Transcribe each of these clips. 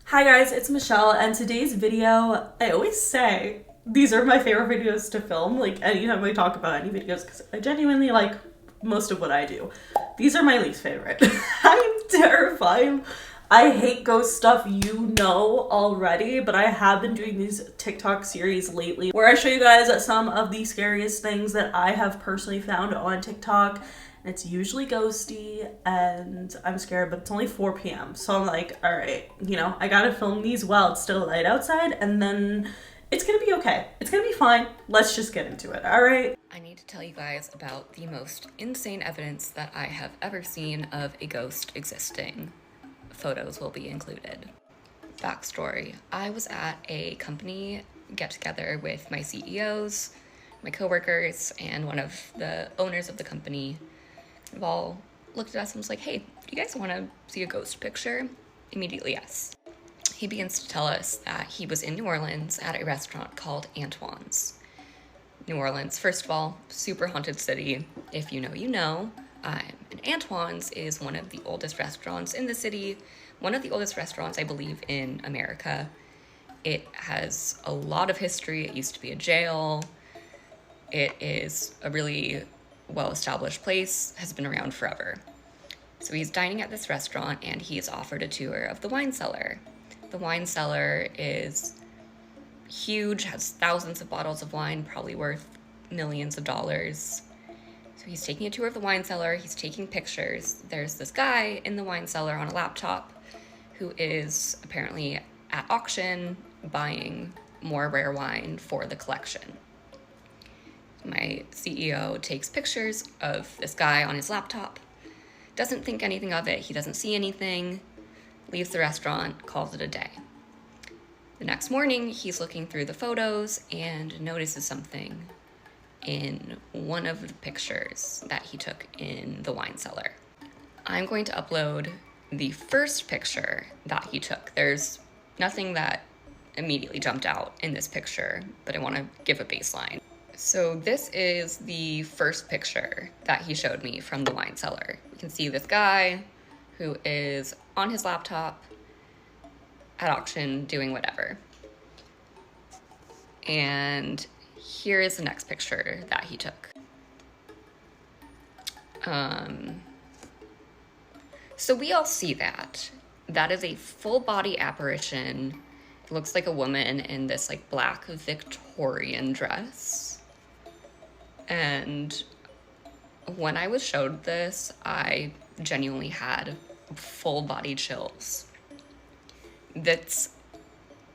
Hi guys, it's Michelle, and today's video, I always say these are my favorite videos to film, like anytime I talk about any videos, because I genuinely like most of what I do. These are my least favorite. I'm terrified. I hate ghost stuff, you know already, but I have been doing these TikTok series lately where I show you guys some of the scariest things that I have personally found on TikTok. It's usually ghosty and I'm scared, but it's only 4 p.m. So I'm like, all right, I gotta film these while it's still light outside, and then it's gonna be okay. It's gonna be fine. Let's just get into it, all right? I need to tell you guys about the most insane evidence that I have ever seen of a ghost existing. Photos will be included. Backstory: I was at a company get-together with my CEOs, my coworkers, and one of the owners of the company. We've all looked at us and was like, hey, do you guys want to see a ghost picture? Immediately, yes. He begins to tell us that he was in New Orleans at a restaurant called Antoine's. New Orleans, first of all, super haunted city. If you know, you know. And Antoine's is one of the oldest restaurants in the city, one of the oldest restaurants, I believe, in America. It has a lot of history. It used to be a jail. It is a really well-established place, has been around forever. So he's dining at this restaurant and he is offered a tour of the wine cellar. The wine cellar is huge, has thousands of bottles of wine, probably worth millions of dollars. So he's taking a tour of the wine cellar, he's taking pictures. There's this guy in the wine cellar on a laptop who is apparently at auction buying more rare wine for the collection. My CEO takes pictures of this guy on his laptop, doesn't think anything of it, he doesn't see anything, leaves the restaurant, calls it a day. The next morning, he's looking through the photos and notices something in one of the pictures that he took in the wine cellar. I'm going to upload the first picture that he took. There's nothing that immediately jumped out in this picture, but I want to give a baseline. So this is the first picture that he showed me from the wine cellar. You can see this guy who is on his laptop at auction doing whatever. And here is the next picture that he took. So we all see that. That is a full body apparition. It looks like a woman in this like black Victorian dress. And when I was showed this, I genuinely had full body chills. That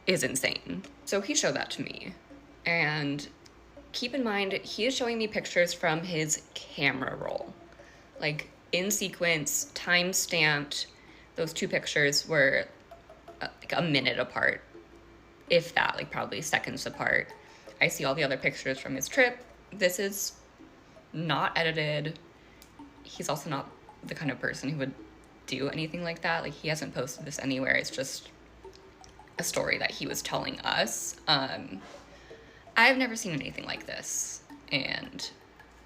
is insane. So he showed that to me. And keep in mind, he is showing me pictures from his camera roll. Like in sequence, time stamped. Those two pictures were like a minute apart. If that, like probably seconds apart. I see all the other pictures from his trip. This is not edited. He's also not the kind of person who would do anything like that. Like he hasn't posted this anywhere. It's just a story that he was telling us. I've never seen anything like this, and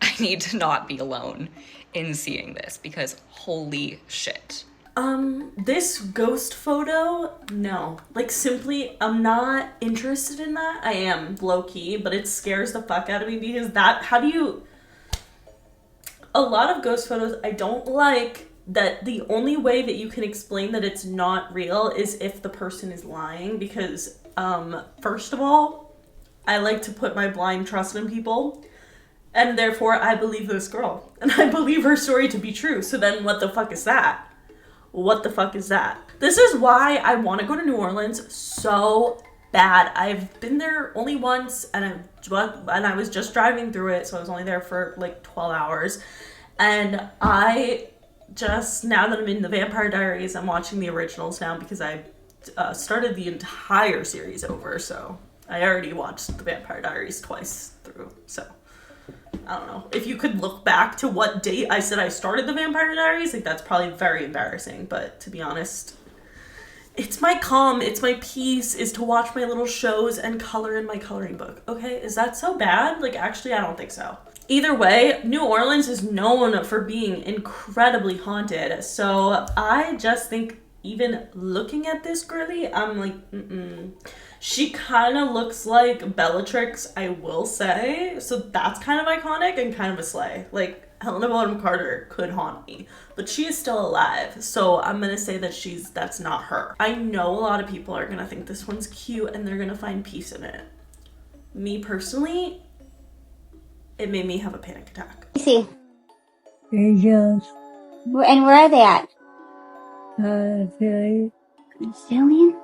I need to not be alone in seeing this because holy shit. This ghost photo, no. Like, simply, I'm not interested in that. I am, low-key, but it scares the fuck out of me because a lot of ghost photos, I don't like that the only way that you can explain that it's not real is if the person is lying because, first of all, I like to put my blind trust in people, and therefore I believe this girl, and I believe her story to be true, so then what the fuck is that? What the fuck is that? This is why I want to go to New Orleans so bad. I've been there only once, and I was just driving through it, so I was only there for like 12 hours. And I just, now that I'm in the Vampire Diaries, I'm watching the originals now because I started the entire series over, so I already watched the Vampire Diaries twice through, so I don't know. If you could look back to what date I said I started the Vampire Diaries, like that's probably very embarrassing. But to be honest, it's my calm, it's my peace, is to watch my little shows and color in my coloring book. Okay, is that so bad? Like, actually, I don't think so. Either way, New Orleans is known for being incredibly haunted. So I just think even looking at this girly, I'm like, She kind of looks like Bellatrix, I will say. So that's kind of iconic and kind of a slay. Like, Helena Bonham Carter could haunt me, but she is still alive. So I'm gonna say that that's not her. I know a lot of people are gonna think this one's cute and they're gonna find peace in it. Me personally, it made me have a panic attack. See. Angels. And where are they at? Silly. Jillian?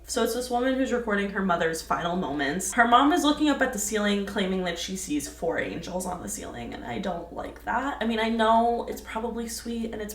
So it's this woman who's recording her mother's final moments. Her mom is looking up at the ceiling, claiming that she sees 4 angels on the ceiling, and I don't like that. I mean, I know it's probably sweet, and it's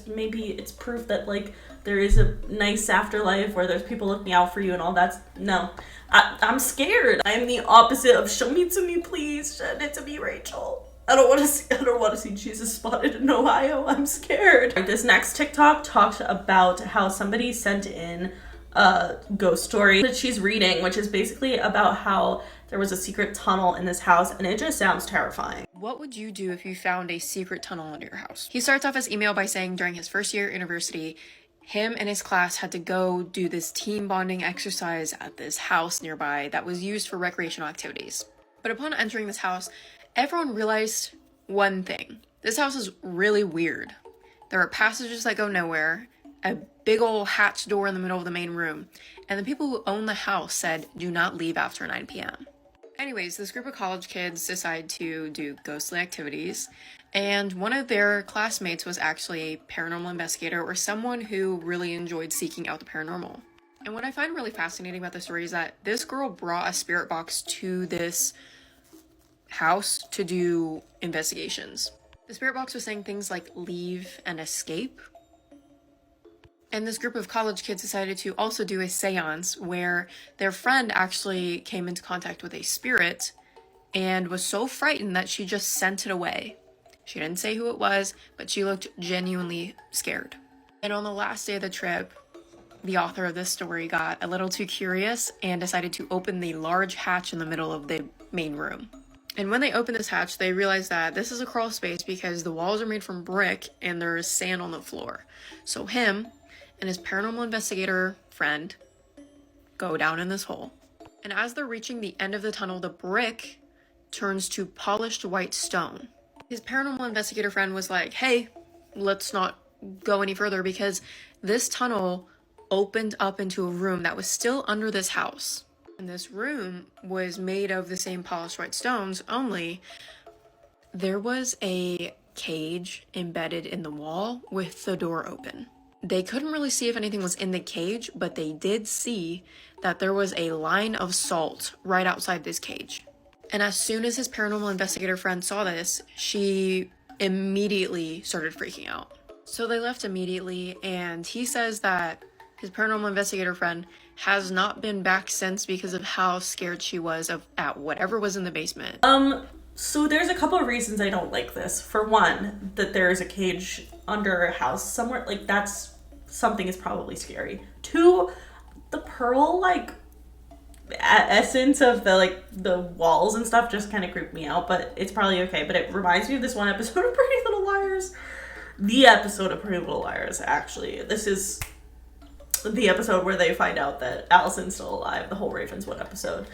proof that, like, there is a nice afterlife where there's people looking out for you and all that. No. I'm scared. I'm the opposite of show me to me, please. Send it to me, Rachel. I don't want to see Jesus spotted in Ohio. I'm scared. This next TikTok talks about how somebody sent in a ghost story that she's reading, which is basically about how there was a secret tunnel in this house, and it just sounds terrifying. What would you do if you found a secret tunnel under your house? He starts off his email by saying during his first year at university, him and his class had to go do this team bonding exercise at this house nearby that was used for recreational activities. But upon entering this house, everyone realized one thing. This house is really weird. There are passages that go nowhere, a big old hatch door in the middle of the main room, and the people who own the house said do not leave after 9 p.m. Anyways, this group of college kids decide to do ghostly activities, and one of their classmates was actually a paranormal investigator or someone who really enjoyed seeking out the paranormal. And what I find really fascinating about the story is that this girl brought a spirit box to this house to do investigations. The spirit box was saying things like leave and escape. And this group of college kids decided to also do a seance where their friend actually came into contact with a spirit and was so frightened that she just sent it away. She didn't say who it was, but she looked genuinely scared. And on the last day of the trip, the author of this story got a little too curious and decided to open the large hatch in the middle of the main room. And when they opened this hatch, they realized that this is a crawl space because the walls are made from brick and there is sand on the floor. So him and his paranormal investigator friend go down in this hole. And as they're reaching the end of the tunnel, the brick turns to polished white stone. His paranormal investigator friend was like, hey, let's not go any further because this tunnel opened up into a room that was still under this house. And this room was made of the same polished white stones, only there was a cage embedded in the wall with the door open. They couldn't really see if anything was in the cage, but they did see that there was a line of salt right outside this cage. And as soon as his paranormal investigator friend saw this, she immediately started freaking out. So they left immediately, and he says that his paranormal investigator friend has not been back since because of how scared she was at whatever was in the basement. So there's a couple of reasons I don't like this. For one, that there is a cage under a house somewhere. Like, that's something is probably scary. Two, the pearl, like, essence of the walls and stuff just kind of creeped me out, but it's probably okay. But it reminds me of this one episode of Pretty Little Liars. The episode of Pretty Little Liars, actually. This is the episode where they find out that Allison's still alive, the whole Ravenswood episode.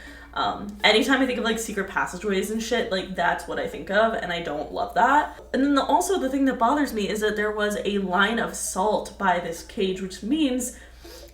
Anytime I think of like secret passageways and shit, like that's what I think of, and I don't love that. And then also the thing that bothers me is that there was a line of salt by this cage, which means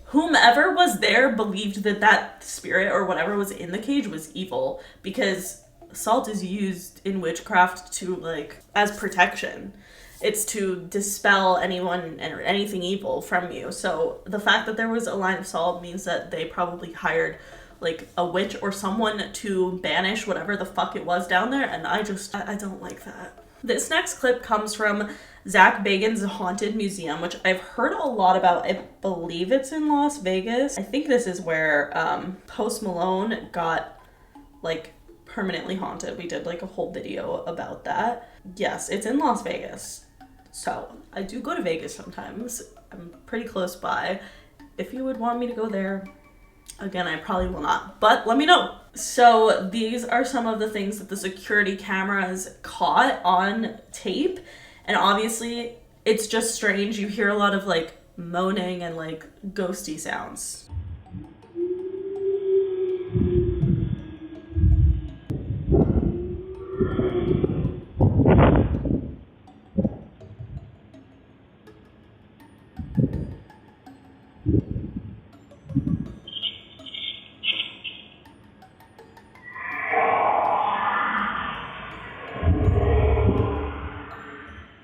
whomever was there believed that that spirit or whatever was in the cage was evil, because salt is used in witchcraft to, like, as protection. It's to dispel anyone or anything evil from you. So the fact that there was a line of salt means that they probably hired like a witch or someone to banish whatever the fuck it was down there, and I don't like that. This next clip comes from Zach Bagans' Haunted Museum, which I've heard a lot about. I believe it's in Las Vegas. I think this is where Post Malone got like permanently haunted. We did like a whole video about that. Yes, it's in Las Vegas. So I do go to Vegas sometimes. I'm pretty close by. If you would want me to go there, again, I probably will not, but let me know. So these are some of the things that the security cameras caught on tape. And obviously it's just strange. You hear a lot of like moaning and like ghosty sounds.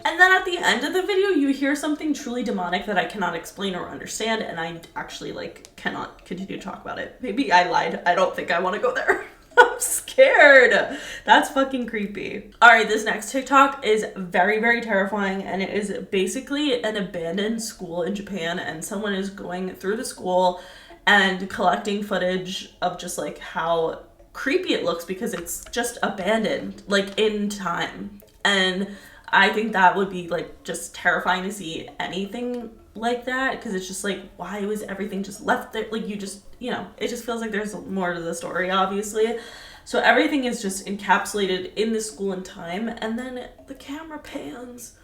And then at the end of the video, you hear something truly demonic that I cannot explain or understand, and I actually like cannot continue to talk about it. Maybe I lied. I don't think I want to go there. I'm scared. That's fucking creepy. All right, this next TikTok is very, very terrifying, and it is basically an abandoned school in Japan, and someone is going through the school and collecting footage of just like how creepy it looks because it's just abandoned, like in time. And I think that would be like just terrifying to see anything like that, because it's just like, why was everything just left there? Like, you just, you know, it just feels like there's more to the story, obviously. So everything is just encapsulated in the school and time, and then the camera pans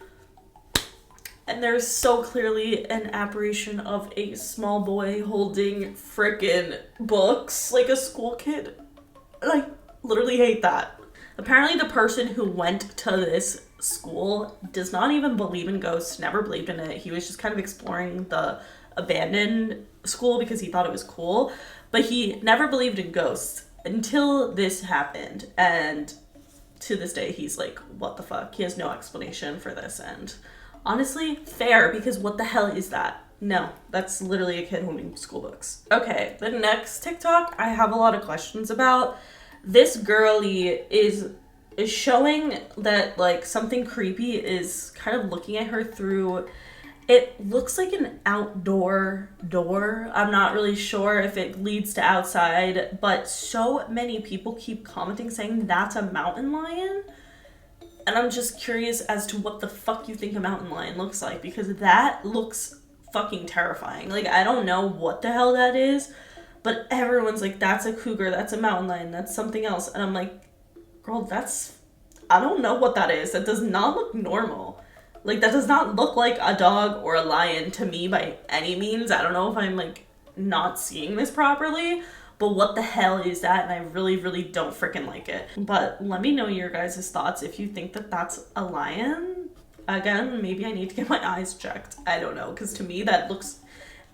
and there's so clearly an apparition of a small boy holding frickin' books like a school kid. And I literally hate that. Apparently the person who went to this school does not even believe in ghosts, never believed in it. He was just kind of exploring the abandoned school because he thought it was cool, but he never believed in ghosts until this happened. And to this day, he's like, what the fuck? He has no explanation for this. And honestly, fair, because what the hell is that? No, that's literally a kid holding school books. Okay, the next TikTok I have a lot of questions about. This girlie is showing that like something creepy is kind of looking at her through, it looks like an outdoor door. I'm not really sure if it leads to outside, but so many people keep commenting saying that's a mountain lion. And I'm just curious as to what the fuck you think a mountain lion looks like, because that looks fucking terrifying. Like, I don't know what the hell that is, but everyone's like, that's a cougar, that's a mountain lion, that's something else. And I'm like, girl, that's, I don't know what that is. That does not look normal. Like, that does not look like a dog or a lion to me by any means. I don't know if I'm like not seeing this properly, but what the hell is that? And I really, really don't freaking like it. But let me know your guys' thoughts if you think that that's a lion. Again, maybe I need to get my eyes checked. I don't know, because to me that looks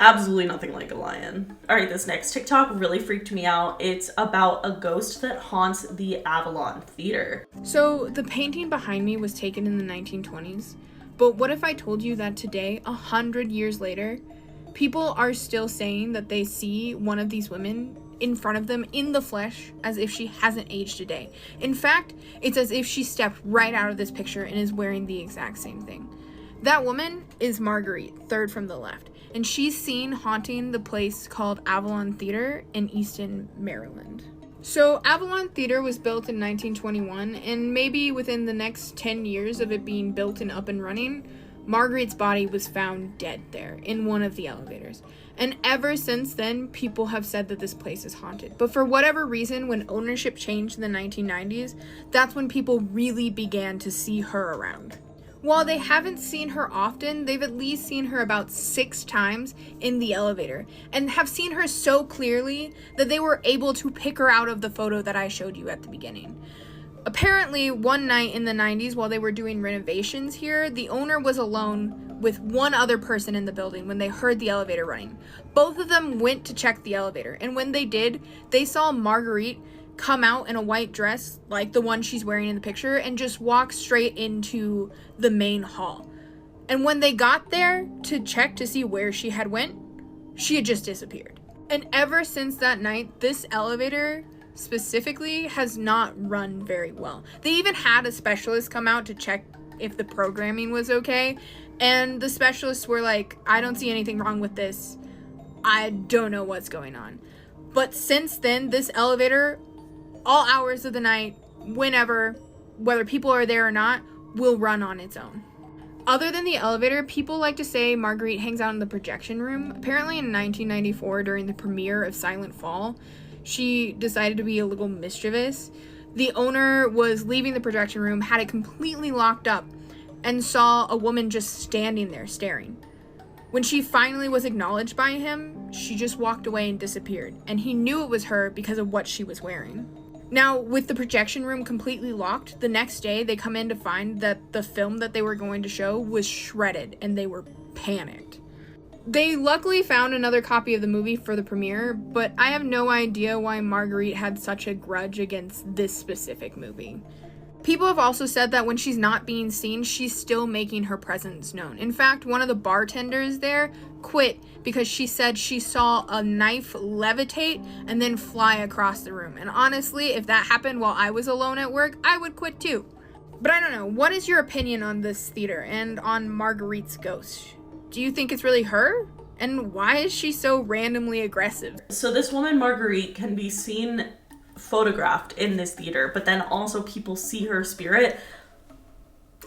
absolutely nothing like a lion. All right, this next TikTok really freaked me out. It's about a ghost that haunts the Avalon Theater. So the painting behind me was taken in the 1920s. But what if I told you that today, 100 years later, people are still saying that they see one of these women in front of them in the flesh as if she hasn't aged a day. In fact, it's as if she stepped right out of this picture and is wearing the exact same thing. That woman is Marguerite, third from the left, and she's seen haunting the place called Avalon Theater in Easton, Maryland. So Avalon Theater was built in 1921, and maybe within the next 10 years of it being built and up and running, Marguerite's body was found dead there in one of the elevators. And ever since then, people have said that this place is haunted. But for whatever reason, when ownership changed in the 1990s, that's when people really began to see her around. While they haven't seen her often, they've at least seen her about 6 times in the elevator, and have seen her so clearly that they were able to pick her out of the photo that I showed you at the beginning. Apparently, one night in the 90s while they were doing renovations here, the owner was alone with one other person in the building when they heard the elevator running. Both of them went to check the elevator, and when they did, they saw Marguerite come out in a white dress like the one she's wearing in the picture and just walk straight into the main hall. And when they got there to check to see where she had went, she had just disappeared. And ever since that night, this elevator specifically has not run very well. They even had a specialist come out to check if the programming was okay, and the specialists were like, I don't see anything wrong with this. I don't know what's going on. But since then, this elevator, all hours of the night, whenever, whether people are there or not, will run on its own. Other than the elevator, people like to say Marguerite hangs out in the projection room. Apparently in 1994, during the premiere of Silent Fall, she decided to be a little mischievous. The owner was leaving the projection room, had it completely locked up, and saw a woman just standing there staring. When she finally was acknowledged by him, she just walked away and disappeared, and he knew it was her because of what she was wearing. Now, with the projection room completely locked, the next day they come in to find that the film that they were going to show was shredded, and they were panicked. They luckily found another copy of the movie for the premiere, but I have no idea why Marguerite had such a grudge against this specific movie. People have also said that when she's not being seen, she's still making her presence known. In fact, one of the bartenders there quit because she said she saw a knife levitate and then fly across the room. And honestly, if that happened while I was alone at work, I would quit too. But I don't know, what is your opinion on this theater and on Marguerite's ghost? Do you think it's really her? And why is she so randomly aggressive? So this woman, Marguerite, can be seen photographed in this theater, but then also people see her spirit.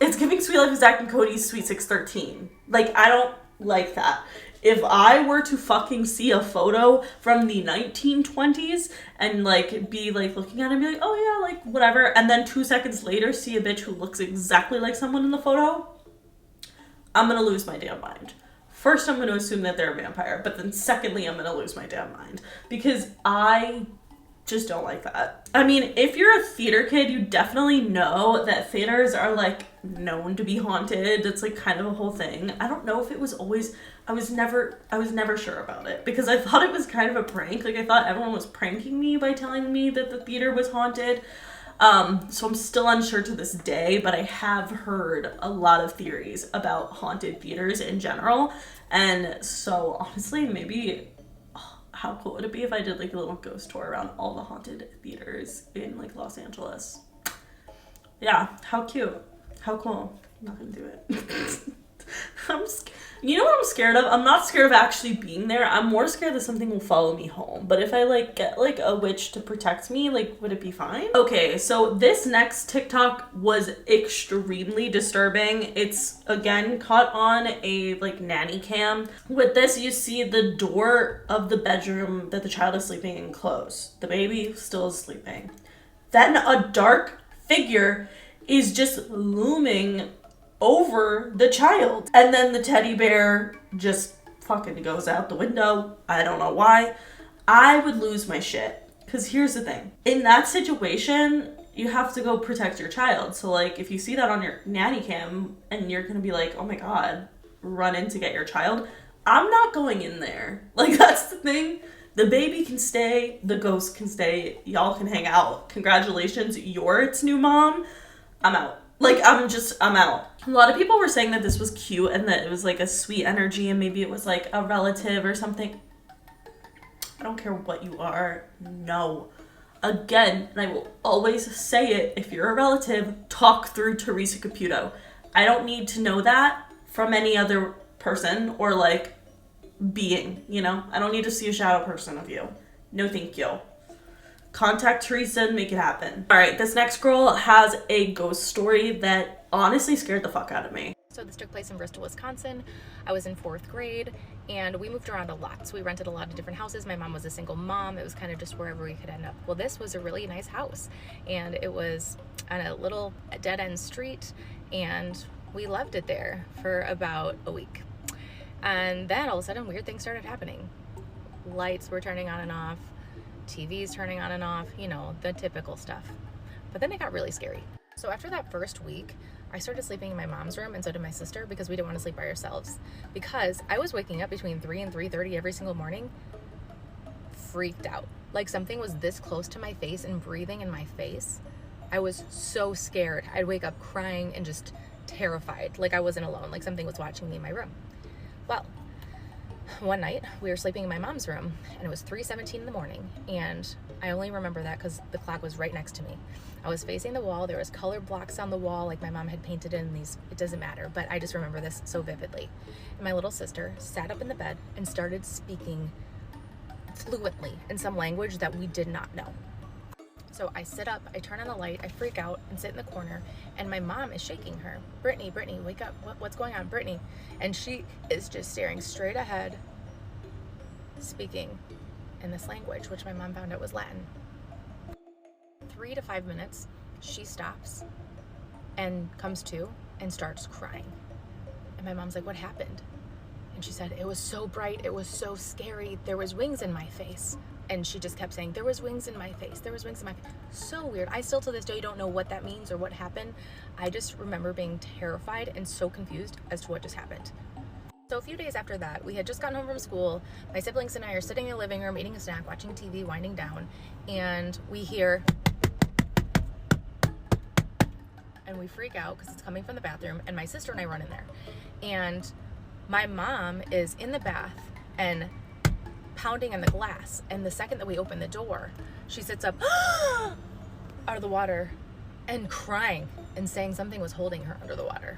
It's giving Sweet Life of Zack and Cody's Sweet 613. Like, I don't like that. If I were to fucking see a photo from the 1920s and like be like looking at it and be like, oh yeah, like whatever, and then 2 seconds later see a bitch who looks exactly like someone in the photo, I'm gonna lose my damn mind. First, I'm gonna assume that they're a vampire, but then secondly, I'm gonna lose my damn mind because I just don't like that. I mean, if you're a theater kid, you definitely know that theaters are like known to be haunted. It's like kind of a whole thing. I don't know if it was always, I was never sure about it because I thought it was kind of a prank. Like I thought everyone was pranking me by telling me that the theater was haunted. So I'm still unsure to this day, but I have heard a lot of theories about haunted theaters in general. And so honestly, maybe how cool would it be if I did like a little ghost tour around all the haunted theaters in like Los Angeles? Yeah, how cute. How cool. I'm not gonna do it. You know what I'm scared of? I'm not scared of actually being there. I'm more scared that something will follow me home. But if I like get like a witch to protect me, like would it be fine? Okay, so this next TikTok was extremely disturbing. It's again caught on a like nanny cam. With this, you see the door of the bedroom that the child is sleeping in closed. The baby still is sleeping. Then a dark figure is just looming over the child. And then the teddy bear just fucking goes out the window. I don't know why. I would lose my shit. Because here's the thing. In that situation, you have to go protect your child. So like if you see that on your nanny cam and you're going to be like, oh my God, run in to get your child. I'm not going in there. Like that's the thing. The baby can stay. The ghost can stay. Y'all can hang out. Congratulations. You're its new mom. I'm out. Like, I'm out. A lot of people were saying that this was cute and that it was like a sweet energy and maybe it was like a relative or something. I don't care what you are. No. Again, and I will always say it, if you're a relative, talk through Teresa Caputo. I don't need to know that from any other person or like being, you know? I don't need to see a shadow person of you. No thank you. Contact Teresa and make it happen. All right, this next girl has a ghost story that honestly scared the fuck out of me. So this took place in Bristol, Wisconsin. I was in 4th grade and we moved around a lot. So we rented a lot of different houses. My mom was a single mom. It was kind of just wherever we could end up. Well, this was a really nice house and it was on a little dead end street and we loved it there for about a week. And then all of a sudden weird things started happening. Lights were turning on and off. TVs turning on and off, you know, the typical stuff. But then it got really scary. So after that first week, I started sleeping in my mom's room and so did my sister because we didn't want to sleep by ourselves. Because I was waking up between 3 and 3:30 every single morning, freaked out. Like something was this close to my face and breathing in my face. I was so scared. I'd wake up crying and just terrified, like I wasn't alone, like something was watching me in my room. Well, one night we were sleeping in my mom's room and it was 3:17 in the morning and I only remember that because the clock was right next to me. I was facing the wall. There was color blocks on the wall like my mom had painted in these. It doesn't matter, but I just remember this so vividly. And my little sister sat up in the bed and started speaking fluently in some language that we did not know. So I sit up, I turn on the light, I freak out and sit in the corner and my mom is shaking her. Brittany, wake up. What's going on, Brittany? And she is just staring straight ahead, speaking in this language, which my mom found out was Latin. 3 to 5 minutes, she stops and comes to and starts crying. And my mom's like, what happened? And she said, it was so bright, it was so scary, there was wings in my face. And she just kept saying, there was wings in my face, there was wings in my face. So weird. I still to this day don't know what that means or what happened. I just remember being terrified and so confused as to what just happened. So a few days after that, we had just gotten home from school. My siblings and I are sitting in the living room eating a snack, watching TV, winding down, and we hear, and we freak out because it's coming from the bathroom, and my sister and I run in there. And my mom is in the bath and pounding on the glass, and the second that we open the door, she sits up out of the water and crying and saying something was holding her under the water.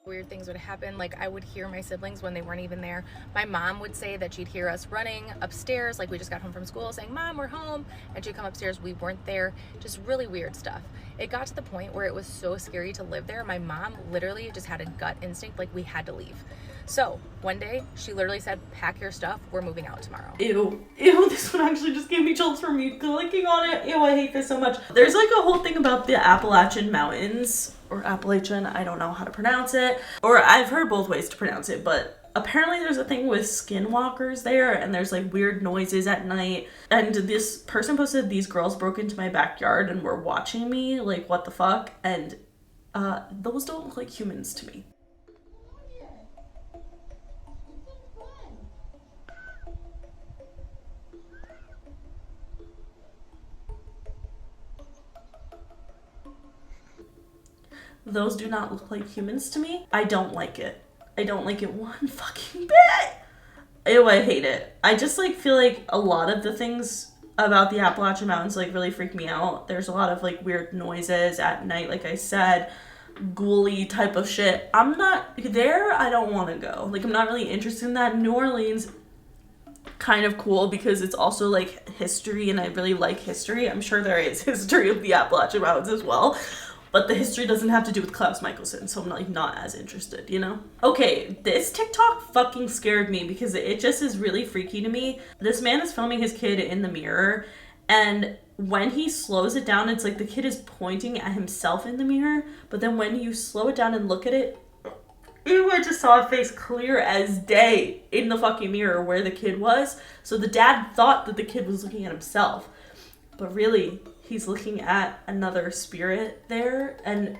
Weird things would happen. Like, I would hear my siblings when they weren't even there. My mom would say that she'd hear us running upstairs, like we just got home from school, saying, Mom, we're home. And she'd come upstairs, we weren't there. Just really weird stuff. It got to the point where it was so scary to live there. My mom literally just had a gut instinct, like we had to leave. So one day she literally said, pack your stuff, we're moving out tomorrow. Ew, this one actually just gave me chills from me clicking on it. Ew, I hate this so much. There's like a whole thing about the Appalachian Mountains, or Appalachian, I don't know how to pronounce it. Or I've heard both ways to pronounce it, but apparently there's a thing with skinwalkers there, and there's like weird noises at night. And this person posted, these girls broke into my backyard and were watching me, like what the fuck? And those don't look like humans to me. Those do not look like humans to me. I don't like it. I don't like it one fucking bit. Ew, I hate it. I just like feel like a lot of the things about the Appalachian Mountains like really freak me out. There's a lot of like weird noises at night, like I said, ghouly type of shit. I'm not there. I don't want to go. Like, I'm not really interested in that. New Orleans, kind of cool because it's also like history, and I really like history. I'm sure there is history of the Appalachian Mountains as well. But the history doesn't have to do with Klaus Michelson, so I'm like not as interested, you know? Okay, this TikTok fucking scared me because it just is really freaky to me. This man is filming his kid in the mirror, and when he slows it down, it's like the kid is pointing at himself in the mirror, but then when you slow it down and look at it, ew, I just saw a face clear as day in the fucking mirror where the kid was. So the dad thought that the kid was looking at himself, but really, he's looking at another spirit there, and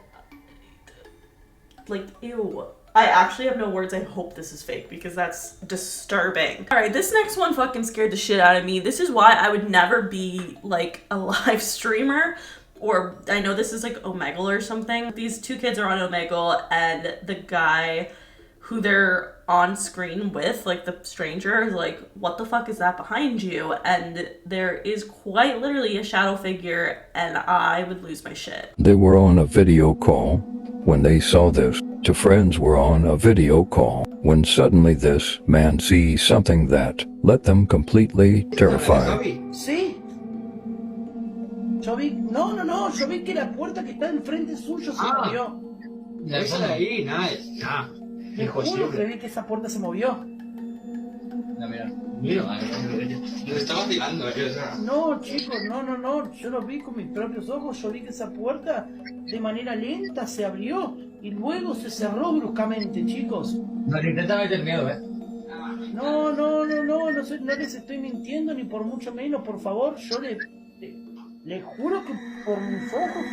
like, ew. I actually have no words. I hope this is fake because that's disturbing. All right, this next one fucking scared the shit out of me. This is why I would never be like a live streamer, or I know this is like Omegle or something. These two kids are on Omegle, and the guy who they're on screen with, like the stranger, is like, what the fuck is that behind you? And there is quite literally a shadow figure, and I would lose my shit. They were on a video call when they saw this. Two friends were on a video call when suddenly this man sees something that let them completely terrified. ¿Sí? Yo vi, no, yo vi que la puerta que está enfrente suyo se movió. Esa de ahí, nada. Te juro que vi que esa puerta se movió. No, mira, lo estaba tirando. No, chicos, no, yo lo vi con mis propios ojos, yo vi que esa puerta de manera lenta se abrió y luego se cerró bruscamente, chicos. No, intenta meter miedo, No les estoy mintiendo ni por mucho menos, por favor, yo le juro que por mis ojos,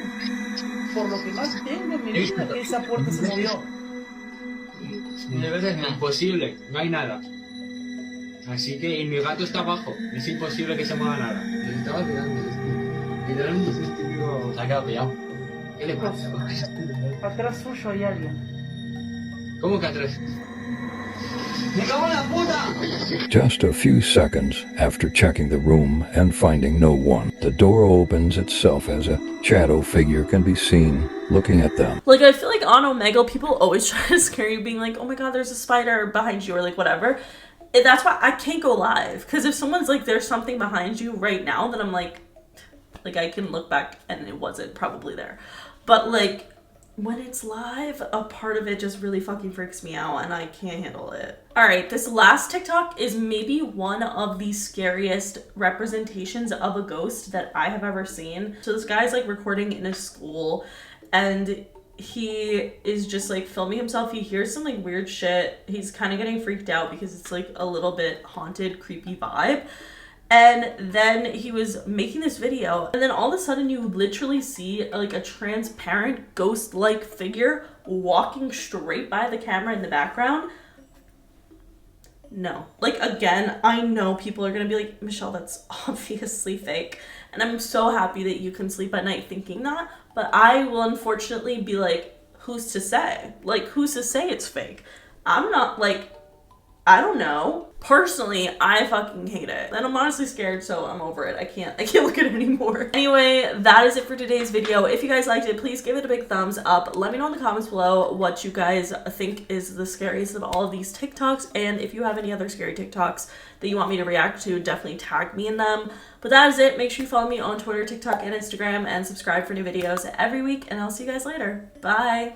por lo que más tengo en mi vida, que esa puerta se movió. De verdad es imposible, no hay nada. Así que, y mi gato está abajo, es imposible que se mueva nada. Le estaba tirando, literalmente es un típico... Se ha quedado pillado. ¿Qué le pasa? Atrás suyo hay alguien. ¿Cómo que atrás? ¡Me cago en la puta! Just a few seconds after checking the room and finding no one, the door opens itself as a shadow figure can be seen looking at them. Like, I feel like on Omegle, people always try to scare you, being like, oh my god, there's a spider behind you, or like whatever. And that's why I can't go live, because if someone's like, there's something behind you right now, then I'm like I can look back and it wasn't probably there. But like, when it's live, a part of it just really fucking freaks me out, and I can't handle it. All right, this last TikTok is maybe one of the scariest representations of a ghost that I have ever seen. So this guy's like recording in a school, and he is just like filming himself. He hears some like weird shit. He's kind of getting freaked out because it's like a little bit haunted, creepy vibe. And then he was making this video, and then all of a sudden you literally see like a transparent ghost-like figure walking straight by the camera in the background. No. Like, again, I know people are gonna be like, Michelle, that's obviously fake. And I'm so happy that you can sleep at night thinking that, but I will unfortunately be like, who's to say? Like, who's to say it's fake? I'm not like, I don't know. Personally, I fucking hate it. And I'm honestly scared, so I'm over it. I can't look at it anymore. Anyway, that is it for today's video. If you guys liked it, please give it a big thumbs up. Let me know in the comments below what you guys think is the scariest of all of these TikToks. And if you have any other scary TikToks that you want me to react to, definitely tag me in them. But that is it. Make sure you follow me on Twitter, TikTok, and Instagram, and subscribe for new videos every week. And I'll see you guys later. Bye.